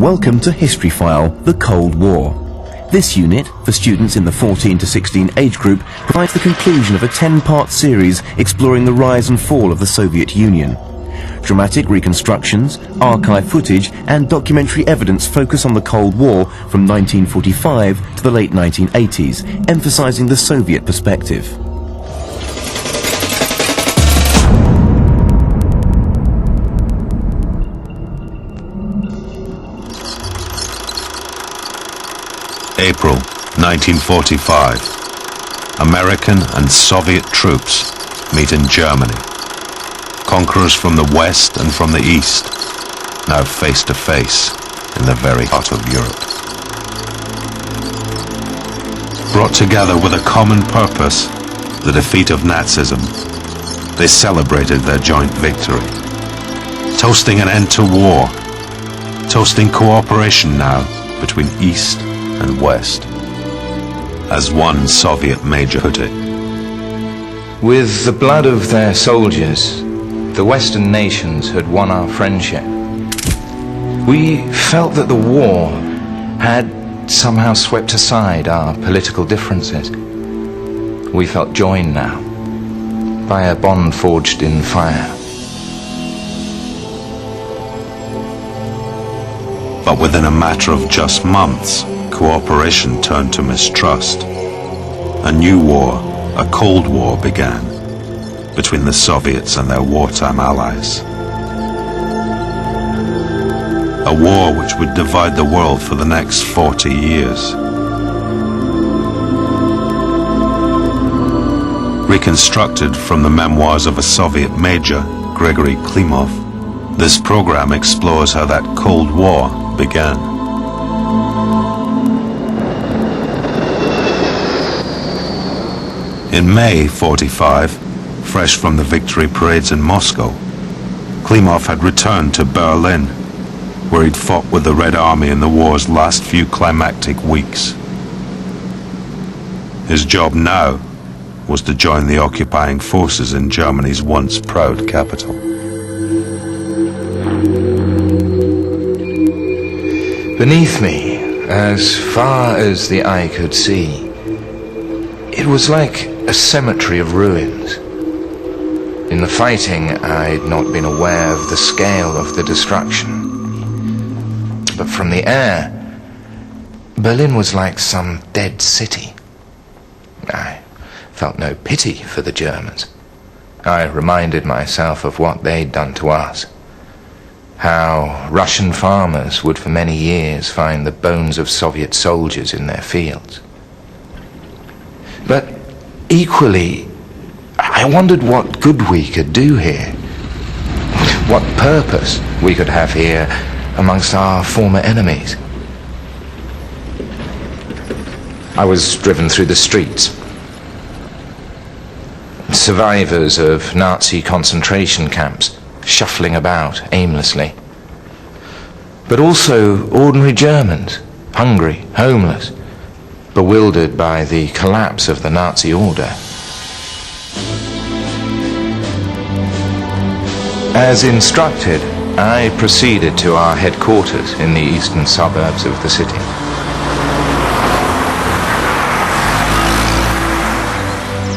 Welcome to History File, the Cold War. This unit, for students in the 14 to 16 age group, provides the conclusion of a 10-part series exploring the rise and fall of the Soviet Union. Dramatic reconstructions, archive footage and documentary evidence focus on the Cold War from 1945 to the late 1980s, emphasizing the Soviet perspective. April 1945. American and Soviet troops meet in Germany. Conquerors from the west and from the east, now face to face in the very heart of Europe. Brought together with a common purpose, the defeat of Nazism, they celebrated their joint victory, toasting an end to war, toasting cooperation now between East and West. As one Soviet major put it, with the blood of their soldiers, the Western nations had won our friendship. We felt that the war had somehow swept aside our political differences. We felt joined now by a bond forged in fire. but within a matter of just months, cooperation turned to mistrust. A new war, a Cold War, began between the Soviets and their wartime allies. A war which would divide the world for the next 40 years. Reconstructed from the memoirs of a Soviet major, Gregory Klimov, this program explores how that Cold War began. In May '45, fresh from the victory parades in Moscow, Klimov had returned to Berlin, where he'd fought with the Red Army in the war's last few climactic weeks. His job now was to join the occupying forces in Germany's once proud capital. Beneath me, as far as the eye could see, it was like a cemetery of ruins. In the fighting, I'd not been aware of the scale of the destruction. But from the air, Berlin was like some dead city. I felt no pity for the Germans. I reminded myself of what they'd done to us. How Russian farmers would for many years find the bones of Soviet soldiers in their fields. But equally, I wondered what good we could do here. What purpose we could have here amongst our former enemies. I was driven through the streets. Survivors of Nazi concentration camps shuffling about aimlessly. But also ordinary Germans, hungry, homeless, bewildered by the collapse of the Nazi order. As instructed, I proceeded to our headquarters in the eastern suburbs of the city.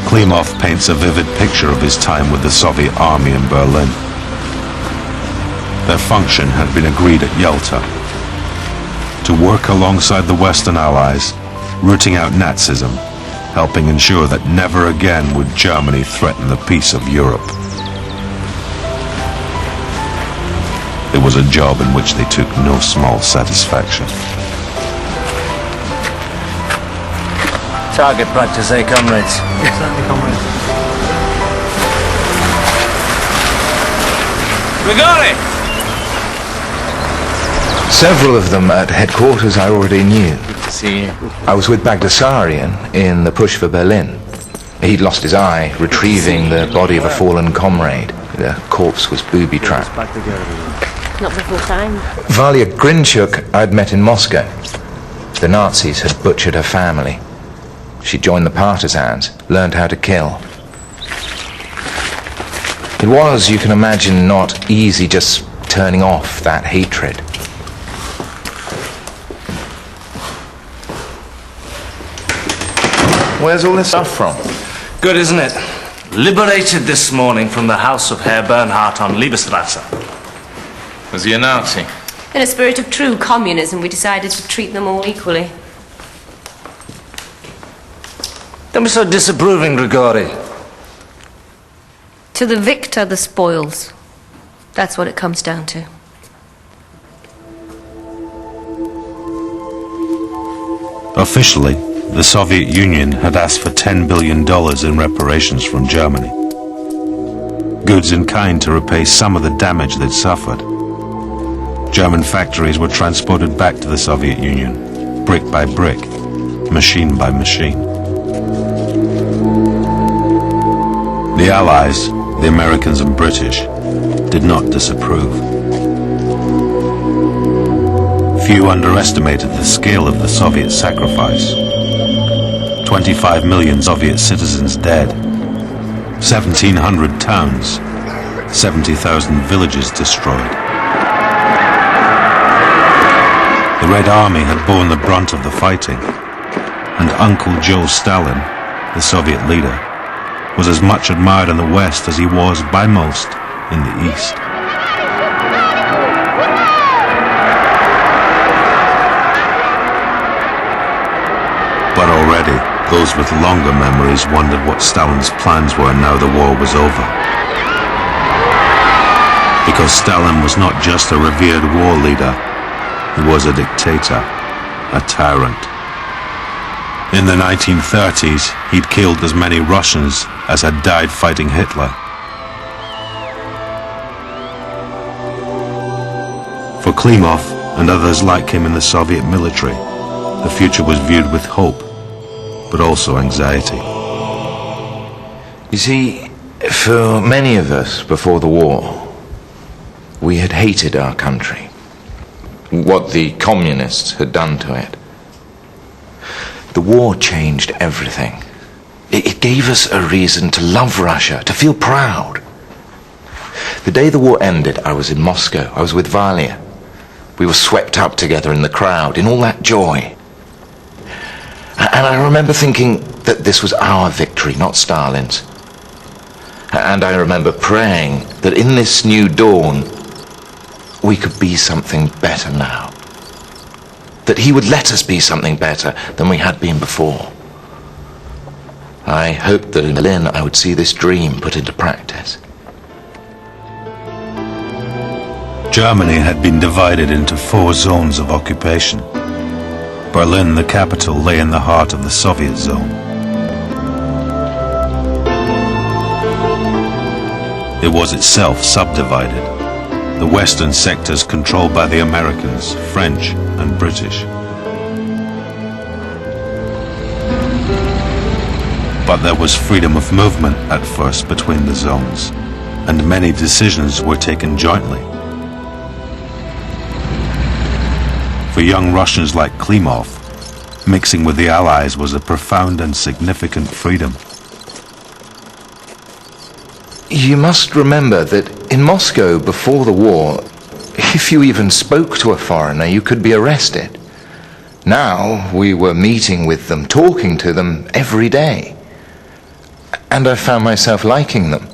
Klimov paints a vivid picture of his time with the Soviet army in Berlin. Their function had been agreed at Yalta, to work alongside the Western Allies, rooting out Nazism, helping ensure that never again would Germany threaten the peace of Europe. It was a job in which they took no small satisfaction. Target practice, eh, comrades? Certainly, comrades. We got it! Several of them at headquarters I already knew. Good to see you. I was with Bagdasarian in the push for Berlin. He'd lost his eye retrieving the body of a fallen comrade. The corpse was booby-trapped. Back together. Not before time. Valia Grinchuk I'd met in Moscow. The Nazis had butchered her family. She joined the partisans, learned how to kill. It was, you can imagine, not easy just turning off that hatred. Where's all this stuff from? Good, isn't it? Liberated this morning from the house of Herr Bernhardt on Liebestrasse. Was he a Nazi? In a spirit of true communism, we decided to treat them all equally. Don't be so disapproving, Grigori. To the victor, the spoils. That's what it comes down to. Officially, the Soviet Union had asked for $10 billion in reparations from Germany. Goods in kind to repay some of the damage they'd suffered. German factories were transported back to the Soviet Union, brick by brick, machine by machine. The Allies, the Americans and British, did not disapprove. Few underestimated the scale of the Soviet sacrifice. 25 million Soviet citizens dead, 1,700 towns, 70,000 villages destroyed. The Red Army had borne the brunt of the fighting, and Uncle Joe Stalin, the Soviet leader, was as much admired in the West as he was by most in the East. But already, those with longer memories wondered what Stalin's plans were now the war was over. Because Stalin was not just a revered war leader, he was a dictator, a tyrant. In the 1930s, he'd killed as many Russians as had died fighting Hitler. For Klimov and others like him in the Soviet military, the future was viewed with hope, but also anxiety. You see, for many of us before the war, we had hated our country, what the communists had done to it. The war changed everything. It gave us a reason to love Russia, to feel proud. The day the war ended, I was in Moscow. I was with Valia. We were swept up together in the crowd, in all that joy. And I remember thinking that this was our victory, not Stalin's. And I remember praying that in this new dawn, we could be something better now. That he would let us be something better than we had been before. I hoped that in Berlin I would see this dream put into practice. Germany had been divided into 4 zones of occupation. Berlin, the capital, lay in the heart of the Soviet zone. It was itself subdivided, the western sectors controlled by the Americans, French and British. But there was freedom of movement at first between the zones, and many decisions were taken jointly. For young Russians like Klimov, mixing with the Allies was a profound and significant freedom. You must remember that in Moscow before the war, if you even spoke to a foreigner, you could be arrested. Now we were meeting with them, talking to them every day. And I found myself liking them.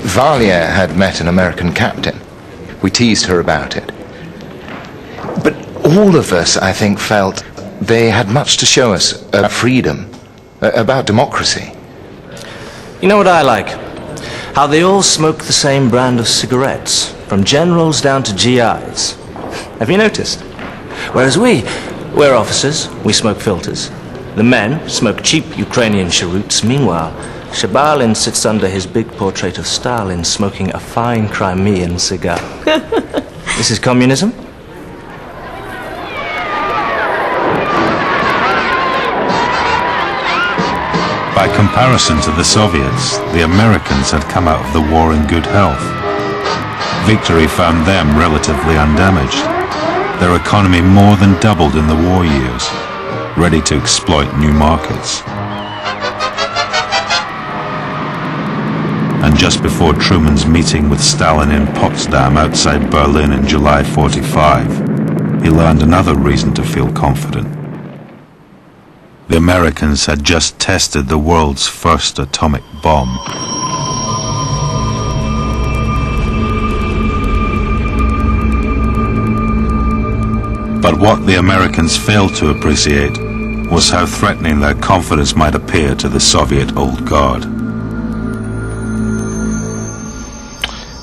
Valia had met an American captain. We teased her about it. But all of us, I think, felt they had much to show us about freedom, about democracy. You know what I like? How they all smoke the same brand of cigarettes, from generals down to GIs. Have you noticed? Whereas we're officers, we smoke filters. The men smoke cheap Ukrainian cheroots. Meanwhile, Shabalin sits under his big portrait of Stalin smoking a fine Crimean cigar. This is communism? By comparison to the Soviets, the Americans had come out of the war in good health. Victory found them relatively undamaged. Their economy more than doubled in the war years, ready to exploit new markets. And just before Truman's meeting with Stalin in Potsdam outside Berlin in July '45, he learned another reason to feel confident. The Americans had just tested the world's first atomic bomb. But what the Americans failed to appreciate was how threatening their confidence might appear to the Soviet old guard.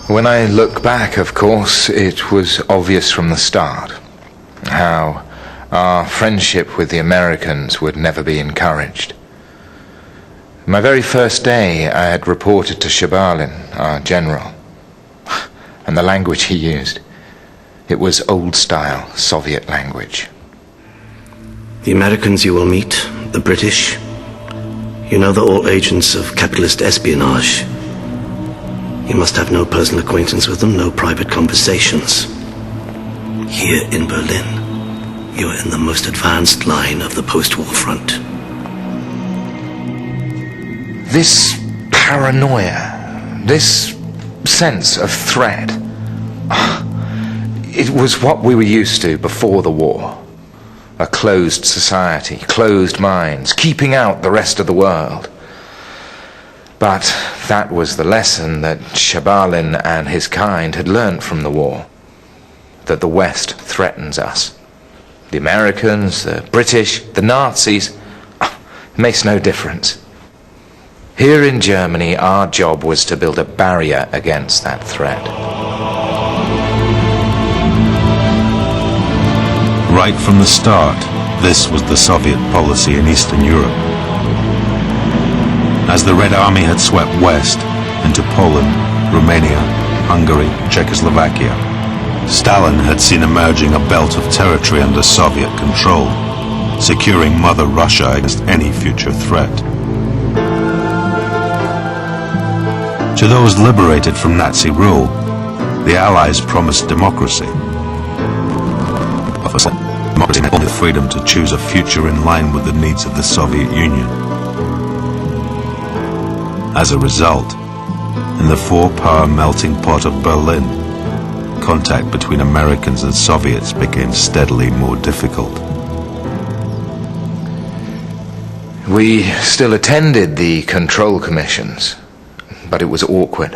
When I look back, of course, it was obvious from the start how our friendship with the Americans would never be encouraged. My very first day, I had reported to Shabalin, our general, and the language he used, it was old-style Soviet language. The Americans you will meet, the British, you know they're all agents of capitalist espionage. You must have no personal acquaintance with them, no private conversations. Here in Berlin, you are in the most advanced line of the post-war front. This paranoia, this sense of threat, it was what we were used to before the war. A closed society, closed minds, keeping out the rest of the world. But that was the lesson that Shabalin and his kind had learnt from the war. That the West threatens us. The Americans, the British, the Nazis, it makes no difference. Here in Germany, our job was to build a barrier against that threat. Right from the start, this was the Soviet policy in Eastern Europe. As the Red Army had swept west into Poland, Romania, Hungary, Czechoslovakia, Stalin had seen emerging a belt of territory under Soviet control, securing Mother Russia against any future threat. To those liberated from Nazi rule, the Allies promised democracy. Democracy meant only the freedom to choose a future in line with the needs of the Soviet Union. As a result, in the four-power melting pot of Berlin, contact between Americans and Soviets became steadily more difficult. We still attended the control commissions, but it was awkward.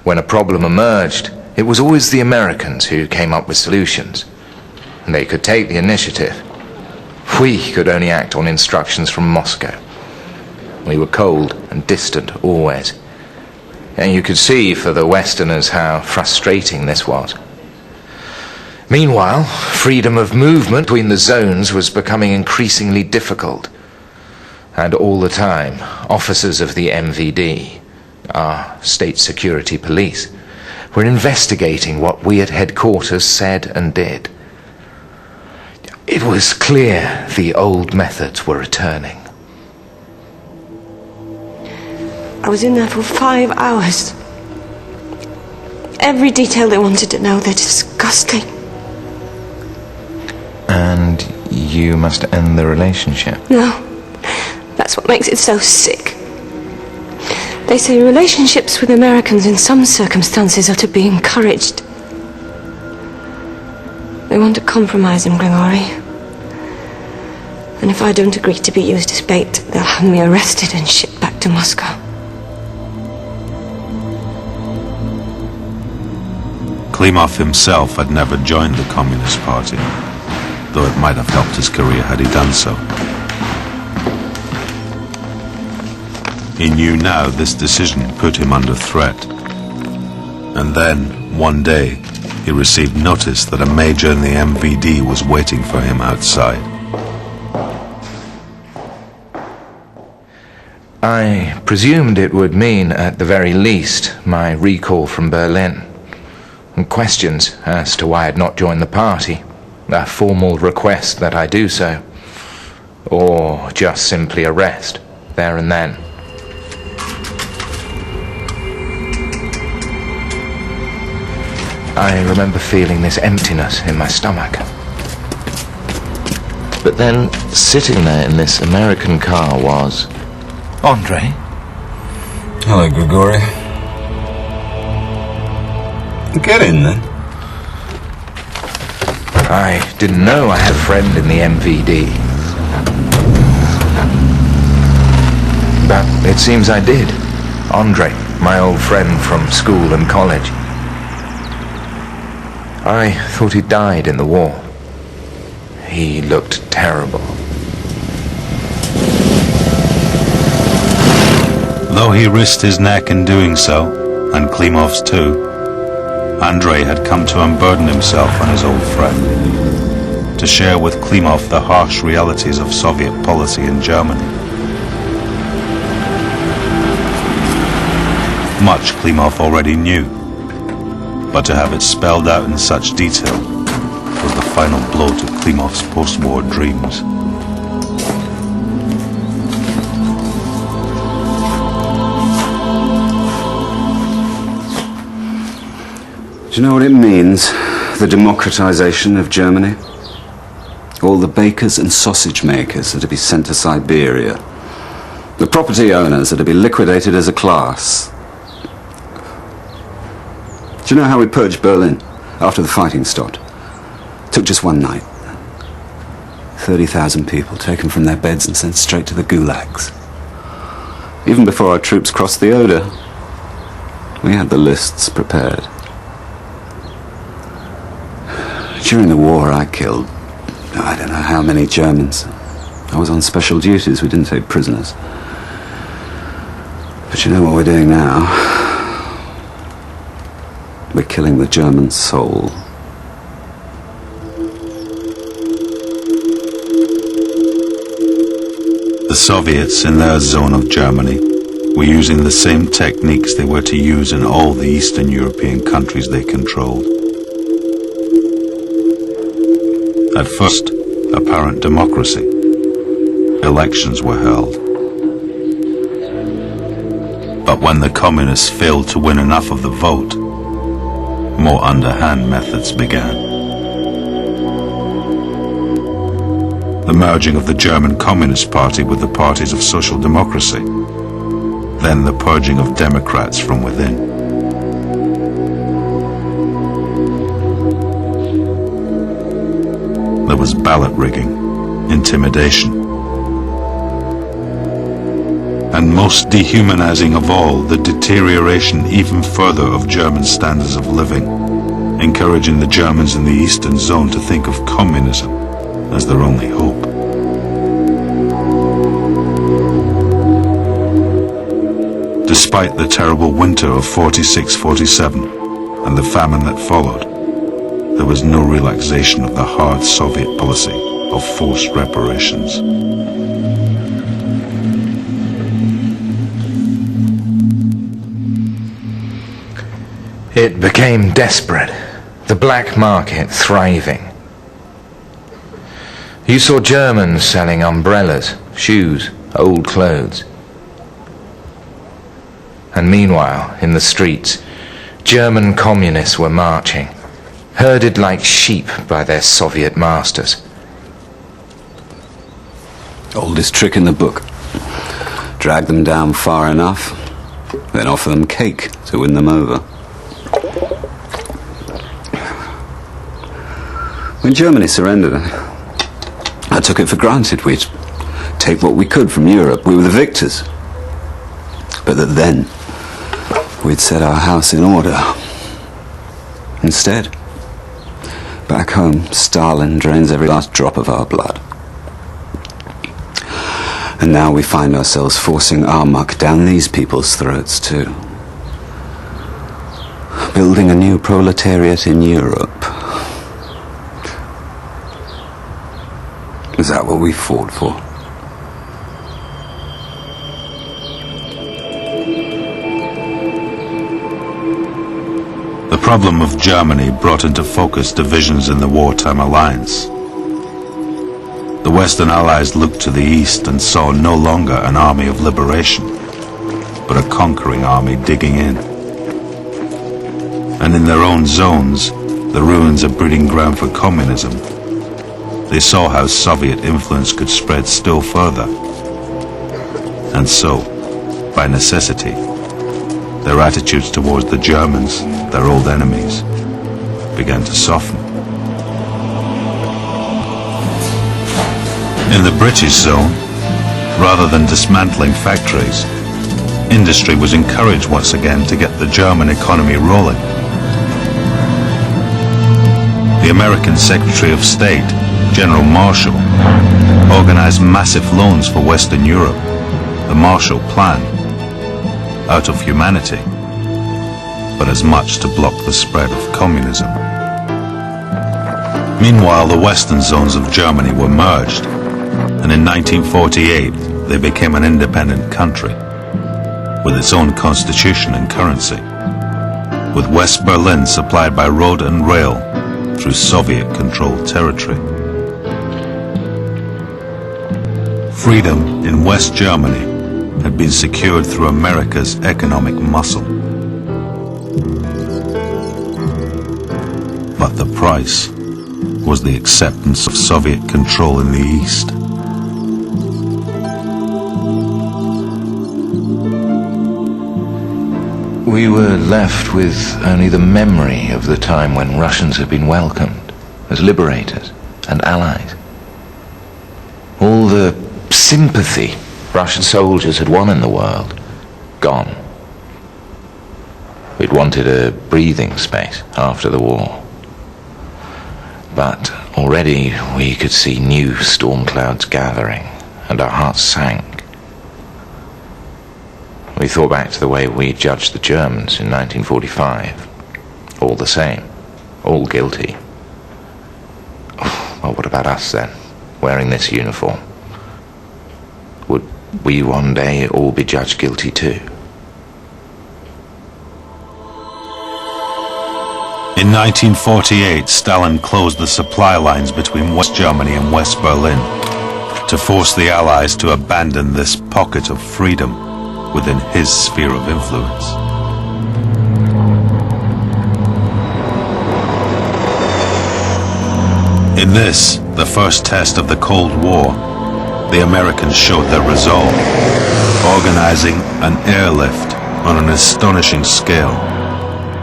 When a problem emerged, it was always the Americans who came up with solutions. And they could take the initiative. We could only act on instructions from Moscow. We were cold and distant always. And you could see for the Westerners how frustrating this was. Meanwhile, freedom of movement between the zones was becoming increasingly difficult. And all the time, officers of the MVD, our state security police, were investigating what we at headquarters said and did. It was clear the old methods were returning. I was in there for 5 hours. Every detail they wanted to know, they're disgusting. And you must end the relationship. No, that's what makes it so sick. They say relationships with Americans in some circumstances are to be encouraged. They want to compromise him, Grigory. And if I don't agree to be used as bait, they'll have me arrested and shipped back to Moscow. Klimov himself had never joined the Communist Party, though it might have helped his career had he done so. He knew now this decision put him under threat. And then, one day, he received notice that a major in the MVD was waiting for him outside. I presumed it would mean, at the very least, my recall from Berlin. And questions as to why I'd not joined the party, a formal request that I do so, or just simply arrest, there and then. I remember feeling this emptiness in my stomach. But then, sitting there in this American car was Andrei. Hello, Grigory. Get in then. I didn't know I had a friend in the MVD. But it seems I did. Andre, my old friend from school and college. I thought he died in the war. He looked terrible. Though he risked his neck in doing so, and Klimov's too, Andrei had come to unburden himself on his old friend, to share with Klimov the harsh realities of Soviet policy in Germany. Much Klimov already knew, but to have it spelled out in such detail was the final blow to Klimov's post-war dreams. Do you know what it means, the democratization of Germany? All the bakers and sausage makers are to be sent to Siberia. The property owners are to be liquidated as a class. Do you know how we purged Berlin after the fighting stopped? Took just one night. 30,000 people taken from their beds and sent straight to the gulags. Even before our troops crossed the Oder, we had the lists prepared. During the war, I killed, I don't know how many Germans. I was on special duties, we didn't take prisoners. But you know what we're doing now? We're killing the German soul. The Soviets, in their zone of Germany, were using the same techniques they were to use in all the Eastern European countries they controlled. At first, apparent democracy. Elections were held. But when the communists failed to win enough of the vote, more underhand methods began. The merging of the German Communist Party with the parties of social democracy, then the purging of Democrats from within. There was ballot rigging, intimidation, and most dehumanizing of all, the deterioration even further of German standards of living, encouraging the Germans in the Eastern Zone to think of communism as their only hope. Despite the terrible winter of 46-47 and the famine that followed, there was no relaxation of the hard Soviet policy of forced reparations. It became desperate, the black market thriving. You saw Germans selling umbrellas, shoes, old clothes. And meanwhile, in the streets, German communists were marching, herded like sheep by their Soviet masters. Oldest trick in the book. Drag them down far enough, then offer them cake to win them over. When Germany surrendered, I took it for granted we'd take what we could from Europe. We were the victors. But that then we'd set our house in order. Instead, back home, Stalin drains every last drop of our blood. And now we find ourselves forcing our muck down these people's throats too. Building a new proletariat in Europe. Is that what we fought for? The problem of Germany brought into focus divisions in the wartime alliance. The Western Allies looked to the east and saw no longer an army of liberation, but a conquering army digging in. And in their own zones, the ruins a breeding ground for communism, they saw how Soviet influence could spread still further. And so, by necessity, their attitudes towards the Germans, their old enemies, began to soften. In the British zone, Rather than dismantling factories, industry was encouraged once again to get the German economy rolling. The American Secretary of State, General Marshall, organized massive loans for Western Europe, the Marshall Plan, out of humanity, but as much to block the spread of communism. Meanwhile, the western zones of Germany were merged, and in 1948 they became an independent country, with its own constitution and currency, with West Berlin supplied by road and rail through Soviet-controlled territory. Freedom in West Germany had been secured through America's economic muscle. But the price was the acceptance of Soviet control in the East. We were left with only the memory of the time when Russians had been welcomed as liberators and allies. All the sympathy Russian soldiers had won in the world, gone. We'd wanted a breathing space after the war. But already we could see new storm clouds gathering, and our hearts sank. We thought back to the way we judged the Germans in 1945. All the same, all guilty. Well, what about us then, wearing this uniform? Would we one day all be judged guilty too? In 1948, Stalin closed the supply lines between West Germany and West Berlin to force the Allies to abandon this pocket of freedom within his sphere of influence. In this, the first test of the Cold War, the Americans showed their resolve, organizing an airlift on an astonishing scale.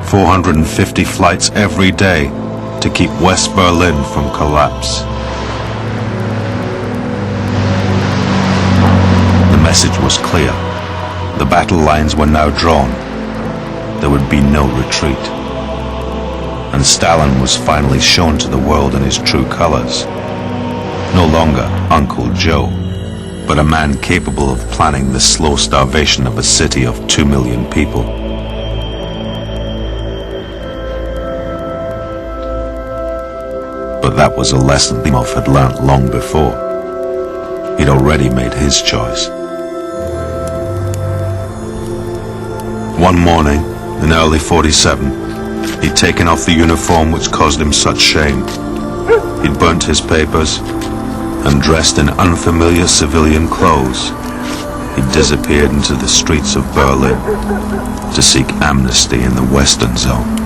450 flights every day to keep West Berlin from collapse. The message was clear. The battle lines were now drawn. There would be no retreat. And Stalin was finally shown to the world in his true colors. No longer Uncle Joe, but a man capable of planning the slow starvation of a city of 2 million people. But that was a lesson Limov had learnt long before. He'd already made his choice. One morning, in early 47, he'd taken off the uniform which caused him such shame. He'd burnt his papers, and dressed in unfamiliar civilian clothes, he'd disappeared into the streets of Berlin to seek amnesty in the Western Zone.